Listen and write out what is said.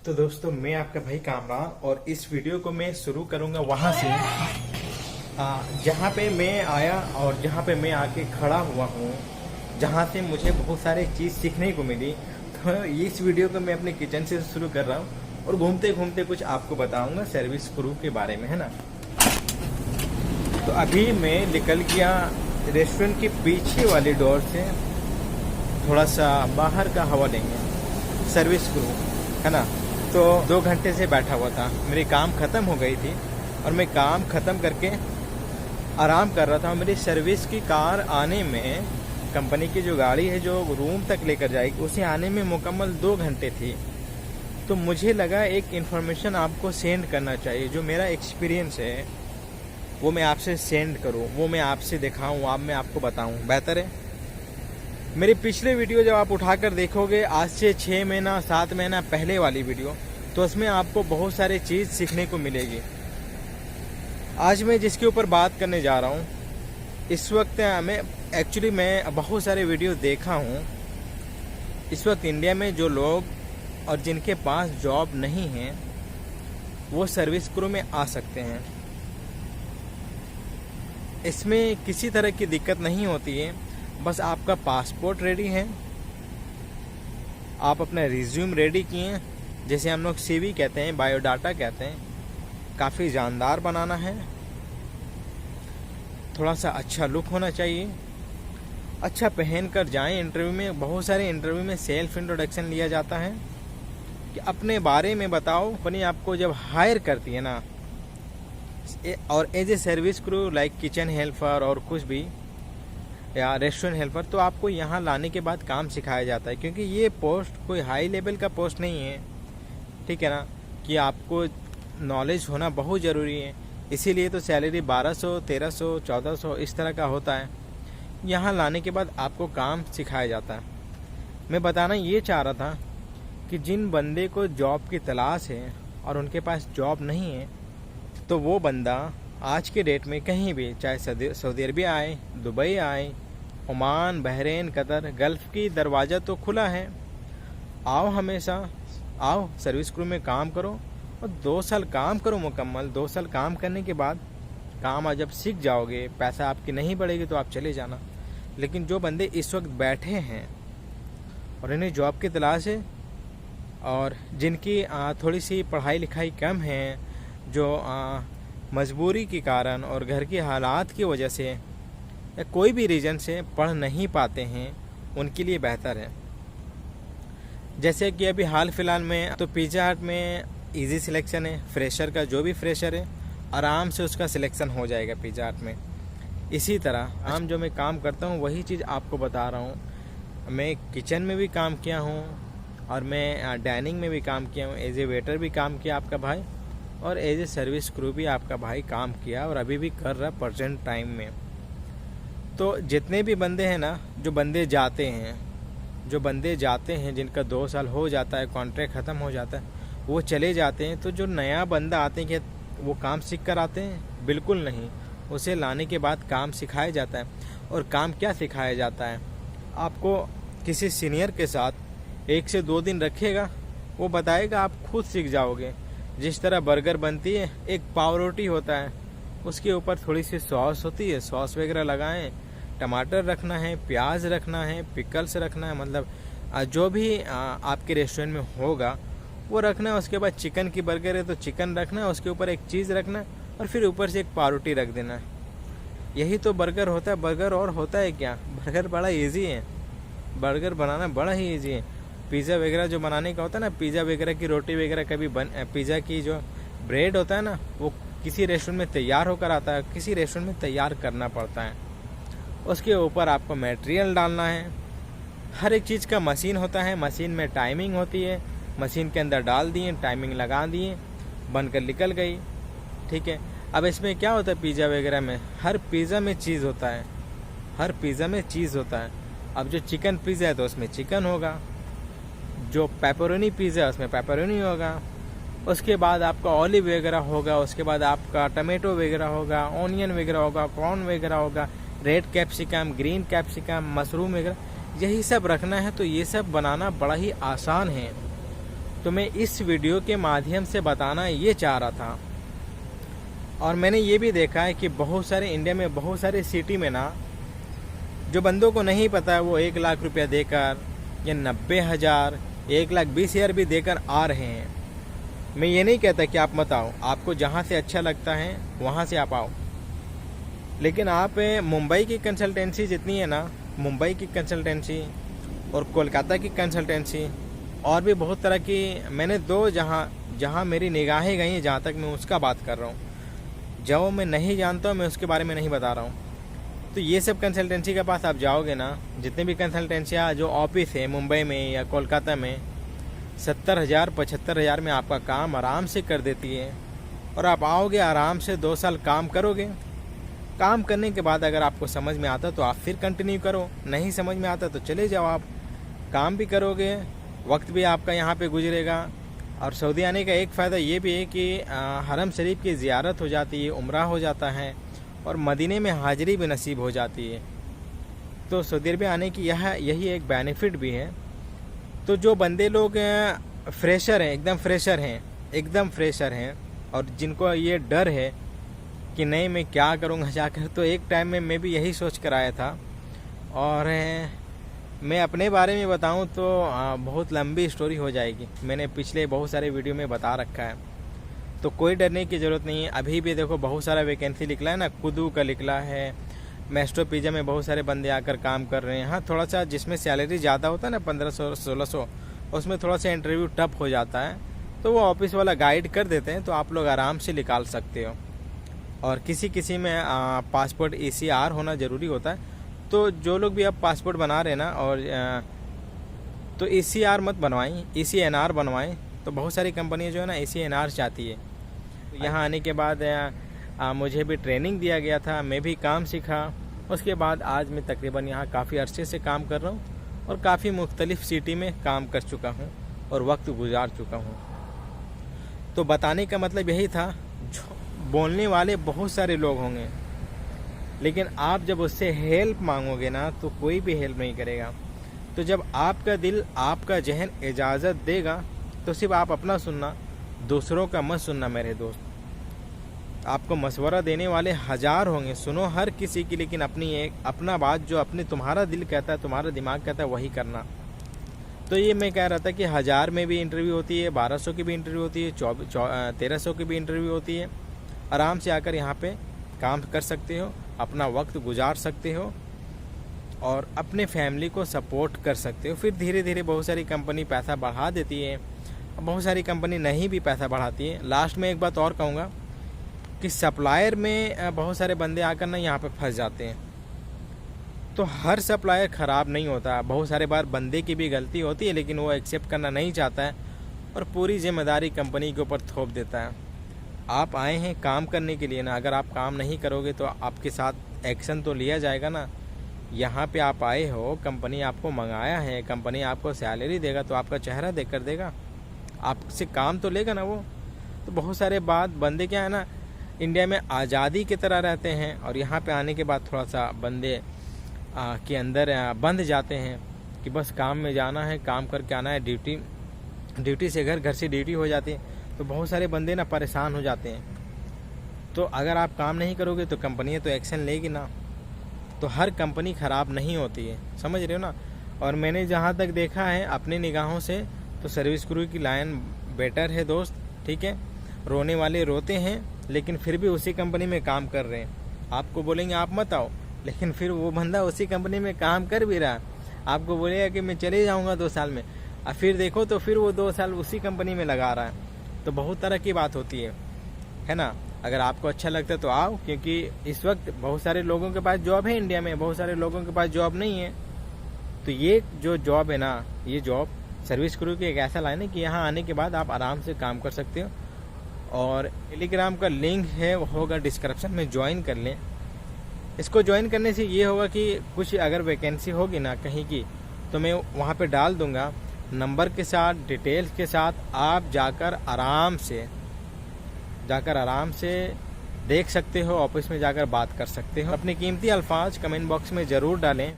तो दोस्तों मैं आपका भाई कामरान और इस वीडियो को मैं शुरू करूंगा वहां से जहां पे मैं आया और जहां पे मैं आके खड़ा हुआ हूं, जहां से मुझे बहुत सारी चीज़ सीखने को मिली। तो इस वीडियो को मैं अपने किचन से शुरू कर रहा हूं और घूमते घूमते कुछ आपको बताऊंगा सर्विस क्रू के बारे में, है ना। तो अभी मैं निकल गया रेस्टोरेंट के पीछे वाली डोर से, थोड़ा सा बाहर का हवा लेंगे। सर्विस क्रू है ना, तो 2 घंटे से बैठा हुआ था, मेरी काम ख़त्म हो गई थी और मैं काम ख़त्म करके आराम कर रहा था। मेरी सर्विस की कार आने में, कंपनी की जो गाड़ी है जो रूम तक लेकर जाएगी, उसे आने में मुकम्मल 2 घंटे थी। तो मुझे लगा एक इन्फॉर्मेशन आपको सेंड करना चाहिए, जो मेरा एक्सपीरियंस है वो मैं आपसे सेंड करूं, वो मैं आपसे दिखाऊं, मैं आपको बताऊं, बेहतर है। मेरी पिछले वीडियो जब आप उठाकर देखोगे, आज से 6 महीना 7 महीना पहले वाली वीडियो, तो उसमें आपको बहुत सारी चीज़ सीखने को मिलेगी। आज मैं जिसके ऊपर बात करने जा रहा हूँ, इस वक्त मैं बहुत सारे वीडियो देखा हूँ। इस वक्त इंडिया में जो लोग और जिनके पास जॉब नहीं है, वो सर्विस क्रू में आ सकते हैं। इसमें किसी तरह की दिक्कत नहीं होती है, बस आपका पासपोर्ट रेडी है, आप अपना रिज्यूम रेडी किए, जैसे हम लोग सीवी कहते हैं, बायोडाटा कहते हैं, काफ़ी जानदार बनाना है, थोड़ा सा अच्छा लुक होना चाहिए, अच्छा पहन कर जाएं इंटरव्यू में। बहुत सारे इंटरव्यू में सेल्फ इंट्रोडक्शन लिया जाता है कि अपने बारे में बताओ। कंपनी आपको जब हायर करती है ना, और as a service crew like kitchen helper और कुछ भी, या रेस्टोरेंट हेल्पर, तो आपको यहाँ लाने के बाद काम सिखाया जाता है, क्योंकि ये पोस्ट कोई हाई लेवल का पोस्ट नहीं है, ठीक है ना, कि आपको नॉलेज होना बहुत ज़रूरी है। इसीलिए तो सैलरी 1200, 1300, 1400 इस तरह का होता है। यहाँ लाने के बाद आपको काम सिखाया जाता है। मैं बताना ये चाह रहा था कि जिन बंदे को जॉब की तलाश है और उनके पास जॉब नहीं है, तो वो बंदा आज के डेट में कहीं भी, चाहे सऊदी अरबिया आए, दुबई आए, ओमान, बहरीन, कतर, गल्फ़ की दरवाज़ा तो खुला है। आओ, हमेशा आओ, सर्विस क्रू में काम करो और 2 साल काम करो मुकम्मल। 2 साल काम करने के बाद काम आज जब सीख जाओगे, पैसा आपकी नहीं बढ़ेगी तो आप चले जाना। लेकिन जो बंदे इस वक्त बैठे हैं और इन्हें जॉब की तलाश है, और जिनकी थोड़ी सी पढ़ाई लिखाई कम है, जो मजबूरी के कारण और घर के हालात की वजह से या कोई भी रीज़न से पढ़ नहीं पाते हैं, उनके लिए बेहतर है। जैसे कि अभी हाल फिलहाल में तो पिज़्ज़ा हट में इजी सिलेक्शन है, फ्रेशर का, जो भी फ्रेशर है आराम से उसका सिलेक्शन हो जाएगा पिज़्ज़ा हट में। इसी तरह जो मैं काम करता हूँ वही चीज़ आपको बता रहा हूँ। मैं किचन में भी काम किया हूँ और मैं डाइनिंग में भी काम किया हूँ, एज ए वेटर भी काम किया आपका भाई, और एज ए सर्विस क्रू भी आपका भाई काम किया और अभी भी कर रहा प्रेजेंट टाइम में। तो जितने भी बंदे हैं ना, जो बंदे जाते हैं जिनका 2 साल हो जाता है, कॉन्ट्रैक्ट ख़त्म हो जाता है, वो चले जाते हैं। तो जो नया बंदा आते हैं, क्या वो काम सीख कर आते हैं? बिल्कुल नहीं। उसे लाने के बाद काम सिखाया जाता है। और काम क्या सिखाया जाता है? आपको किसी सीनियर के साथ 1 से 2 दिन रखेगा, वो बताएगा, आप खुद सीख जाओगे। जिस तरह बर्गर बनती है, एक पाव रोटी होता है, उसके ऊपर थोड़ी सी सॉस होती है, सॉस वगैरह लगाएं, टमाटर रखना है, प्याज रखना है, पिकल्स रखना है, मतलब जो भी आपके रेस्टोरेंट में होगा वो रखना है। उसके बाद चिकन की बर्गर है तो चिकन रखना है, उसके ऊपर एक चीज़ रखना है और फिर ऊपर से एक पाव रोटी रख देना है। यही तो बर्गर होता है। बर्गर और होता है क्या? बर्गर बड़ा ईजी है, बर्गर बनाना बड़ा ही ईजी है। पिज़्ज़ा वगैरह जो बनाने का होता है ना, पिज़्ज़ा वगैरह की रोटी वगैरह कभी पिज़्ज़ा की जो ब्रेड होता है ना, वो किसी रेस्टोरेंट में तैयार होकर आता है, किसी रेस्टोरेंट में तैयार करना पड़ता है। उसके ऊपर आपको मटेरियल डालना है। हर एक चीज़ का मशीन होता है, मशीन में टाइमिंग होती है, मशीन के अंदर डाल दिए, टाइमिंग लगा दिए, बनकर निकल गई, ठीक है। अब इसमें क्या होता है पिज़्ज़ा वगैरह में, हर पिज़्ज़ा में चीज़ होता है, हर पिज़्ज़ा में चीज़ होता है। अब जो चिकन पिज़्ज़ा है तो उसमें चिकन होगा, जो पेपरोनी पिज़्ज़ा है उसमें पेपरोनी होगा, उसके बाद आपका ऑलिव वगैरह होगा, उसके बाद आपका टमाटो वगैरह होगा, ऑनियन वगैरह होगा, कॉर्न वगैरह होगा, red capsicum, green capsicum, mushroom वगैरह, यही सब रखना है। तो ये सब बनाना बड़ा ही आसान है तो मैं इस वीडियो के माध्यम से बताना ये चाह रहा था। और मैंने ये भी देखा है कि बहुत सारे इंडिया में बहुत सारे सिटी में ना, जो बंदों को नहीं पता है वो 1 लाख रुपया देकर या 90,000 1,20,000 भी देकर आ रहे हैं। मैं ये नहीं कहता कि आप मत आओ, आपको जहाँ से अच्छा लगता है वहाँ से आप आओ, लेकिन आप मुंबई की कंसल्टेंसी जितनी है ना, मुंबई की कंसल्टेंसी और कोलकाता की कंसल्टेंसी और भी बहुत तरह की, मैंने दो जहाँ मेरी निगाहें गई हैं, जहाँ तक मैं उसका बात कर रहा हूँ। जो मैं नहीं जानता हूँ मैं उसके बारे में नहीं बता रहा हूँ। तो ये सब कंसल्टेंसी के पास आप जाओगे ना, जितने भी कंसल्टेंसियाँ जो ऑफिस है मुंबई में या कोलकाता में, 70,000 75,000 में आपका काम आराम से कर देती है। और आप आओगे आराम से 2 साल काम करोगे। काम करने के बाद अगर आपको समझ में आता तो आप फिर कंटिन्यू करो, नहीं समझ में आता तो चले जाओ। आप काम भी करोगे, वक्त भी आपका यहाँ पे गुजरेगा। और सऊदी आने का एक फ़ायदा ये भी है कि हरम शरीफ की ज़ियारत हो जाती है, उम्रा हो जाता है और मदीने में हाजिरी भी नसीब हो जाती है। तो सऊदी अरबिया आने की यही एक बेनिफिट भी है। तो जो बंदे लोग फ्रेशर हैं, एकदम फ्रेशर हैं और जिनको ये डर है कि नहीं मैं क्या करूँगा जाकर, तो एक टाइम में मैं भी यही सोच कर आया था। और मैं अपने बारे में बताऊं तो बहुत लंबी स्टोरी हो जाएगी, मैंने पिछले बहुत सारे वीडियो में बता रखा है। तो कोई डरने की ज़रूरत नहीं है। अभी भी देखो बहुत सारा वैकेंसी निकला है ना, कुदू का निकला है, मेस्ट्रो पिज़्ज़ा में बहुत सारे बंदे आकर काम कर रहे हैं। हाँ, थोड़ा सा जिसमें सैलरी ज़्यादा होता है ना, 1500-1600, उसमें थोड़ा सा इंटरव्यू टफ हो जाता है, तो वो ऑफिस वाला गाइड कर देते हैं, तो आप लोग आराम से निकाल सकते हो। और किसी में पासपोर्ट ECR होना ज़रूरी होता है। तो जो लोग भी अब पासपोर्ट बना रहे हैं ना, और तो ECR मत बनवाएं, ECNR बनवाएं। तो बहुत सारी कंपनियां जो है ना ECNR चाहती है। तो यहाँ आने के बाद मुझे भी ट्रेनिंग दिया गया था, मैं भी काम सीखा। उसके बाद आज मैं तकरीबन यहाँ काफ़ी अरसे से काम कर रहा हूँ और काफ़ी मुख्तलिफ सिटी में काम कर चुका हूँ और वक्त गुजार चुका हूँ। तो बताने का मतलब यही था, बोलने वाले बहुत सारे लोग होंगे, लेकिन आप जब उससे हेल्प मांगोगे ना तो कोई भी हेल्प नहीं करेगा। तो जब आपका दिल, आपका जहन इजाज़त देगा तो सिर्फ आप अपना सुनना, दूसरों का मत सुनना मेरे दोस्त। आपको मशवरा देने वाले 1000 होंगे, सुनो हर किसी की, लेकिन अपना बात जो तुम्हारा दिल कहता है, तुम्हारा दिमाग कहता है, वही करना। तो ये मैं कह रहा था कि 1000 में भी इंटरव्यू होती है, 1200 की भी इंटरव्यू होती है, 1300 की भी इंटरव्यू होती है। आराम से आकर यहाँ पे काम कर सकते हो, अपना वक्त गुजार सकते हो और अपने फैमिली को सपोर्ट कर सकते हो। फिर धीरे धीरे बहुत सारी कंपनी पैसा बढ़ा देती है, बहुत सारी कंपनी नहीं भी पैसा बढ़ाती है। लास्ट में एक बात और कहूँगा कि सप्लायर में बहुत सारे बंदे आकर ना यहाँ पे फंस जाते हैं। तो हर सप्लायर ख़राब नहीं होता, बहुत सारे बार बंदे की भी गलती होती है, लेकिन वो एक्सेप्ट करना नहीं चाहता है और पूरी जिम्मेदारी कंपनी के ऊपर थोप देता है। आप आए हैं काम करने के लिए ना, अगर आप काम नहीं करोगे तो आपके साथ एक्शन तो लिया जाएगा ना। यहाँ पे आप आए हो, कंपनी आपको मंगाया है, कंपनी आपको सैलरी देगा तो आपका चेहरा देख कर देगा, आपसे काम तो लेगा ना वो। तो बहुत सारे बंदे क्या है ना, इंडिया में आज़ादी की तरह रहते हैं और यहाँ पे आने के बाद थोड़ा सा बंदे के अंदर बंध जाते हैं कि बस काम में जाना है, काम करके आना है, ड्यूटी से घर से ड्यूटी हो जाती है। तो बहुत सारे बंदे ना परेशान हो जाते हैं। तो अगर आप काम नहीं करोगे तो कंपनी तो एक्शन लेगी ना। तो हर कंपनी ख़राब नहीं होती है, समझ रहे हो ना। और मैंने जहाँ तक देखा है अपनी निगाहों से, तो सर्विस क्रू की लाइन बेटर है दोस्त, ठीक है। रोने वाले रोते हैं लेकिन फिर भी उसी कंपनी में काम कर रहे हैं। आपको बोलेंगे आप मत आओ, लेकिन फिर वो बंदा उसी कंपनी में काम कर भी रहा। आपको बोलेगा कि मैं चले जाऊँगा 2 साल में, और फिर देखो तो फिर वो 2 साल उसी कंपनी में लगा रहा है। तो बहुत तरह की बात होती है ना। अगर आपको अच्छा लगता है तो आओ, क्योंकि इस वक्त बहुत सारे लोगों के पास जॉब है इंडिया में, बहुत सारे लोगों के पास जॉब नहीं है। तो ये जो जॉब है ना, ये जॉब सर्विस क्रू की एक ऐसा लाइन है कि यहाँ आने के बाद आप आराम से काम कर सकते हो। और टेलीग्राम का लिंक है, वो होगा डिस्क्रिप्शन में, ज्वाइन कर लें। इसको ज्वाइन करने से ये होगा कि कुछ अगर वैकेंसी होगी ना कहीं की, तो मैं वहाँ पे डाल दूँगा नंबर के साथ, डिटेल्स के साथ। आप जाकर आराम से देख सकते हो, ऑफिस में जाकर बात कर सकते हो। अपने कीमती अल्फाज कमेंट बॉक्स में ज़रूर डालें।